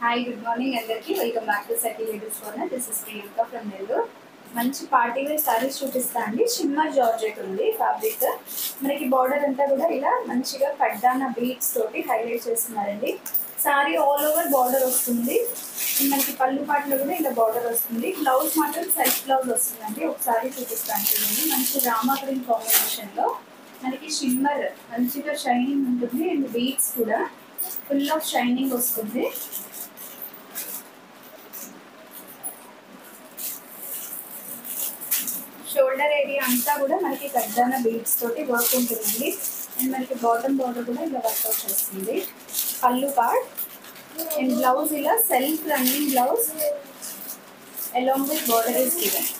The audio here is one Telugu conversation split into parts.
హాయ్ గుడ్ మార్నింగ్ అందరికీ welcome back to Seti ladies corner. This is Priyanka from Nellore. మంచి పార్టీ వేర్ సారీస్ చూపిస్తా అండి. షిమ్మర్ జార్జెట్ ఉంది ఫ్యాబ్రిక్. మనకి బార్డర్ అంతా కూడా ఇలా మంచిగా కడ్డాన బీడ్స్ తోటి హైలైట్ చేస్తున్నారండి. సారీ ఆల్ ఓవర్ బార్డర్ వస్తుంది. మనకి పళ్ళు పాటలో కూడా ఇలా బార్డర్ వస్తుంది. బ్లౌజ్ మాత్రం సెల్ఫ్ బ్లౌజ్ వస్తుందండి. ఒకసారి చూపిస్తాను చూడండి. మంచి రామా గ్రీన్ కాంబినేషన్లో మనకి షిమ్మర్ మంచిగా షైనింగ్ ఉంటుంది అండ్ బీడ్స్ కూడా ఫుల్ ఆఫ్ షైనింగ్ వస్తుంది. షోల్డర్ ఏరియా అంతా కూడా మనకి కడ్డాన బీడ్స్ తోటి వర్క్ ఉంటుందండి. అండ్ మనకి బాటమ్ బార్డర్ కూడా ఇలా వర్క్ అవుట్ చేస్తుంది. పళ్ళు పార్ట్ అండ్ బ్లౌజ్ ఇలా self running blouse along with border is given.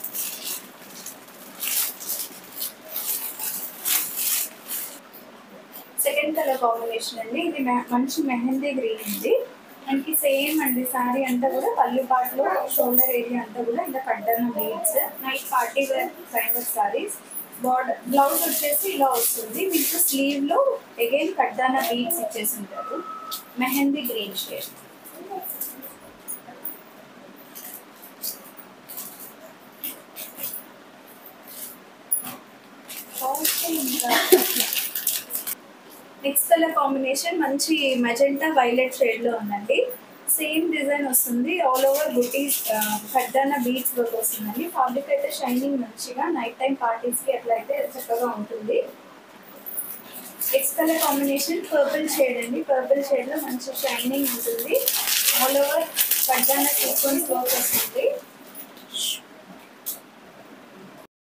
Second colour combination అండి. ఇది మంచి మెహందీ గ్రీన్ ఉంది. మనకి సేమ్ అండి సారీ అంతా కూడా పళ్ళు పాటలో షోల్డర్ ఏరియా అంతా కూడా ఇలా కడ్డాన beads night party wear kind of saris. Border blouse వచ్చేసి ఇలా వస్తుంది. మీకు స్లీవ్ లో అగైన్ కడ్డాన బీడ్స్ ఇచ్చేసి ఉంటారు. Mehndi green shade. Next colour combination మంచి మెజెంటా వైలెట్ షేడ్ లో ఉందండి. సేమ్ డిజైన్ వస్తుంది. ఆల్ ఓవర్ బుటీస్ కడ్డాన బీడ్స్ వర్క్ వస్తుందండి. ఫ్యాబ్రిక్ అయితే షైనింగ్ మంచిగా నైట్ టైం పార్టీస్ కి అట్లా అయితే చక్కగా ఉంటుంది. Next colour combination purple shade అండి. పర్పుల్ షేడ్ లో మంచి షైనింగ్ ఉంటుంది. ఆల్ ఓవర్ కడ్డాన సీక్వెన్స్ వర్క్ వస్తుంది.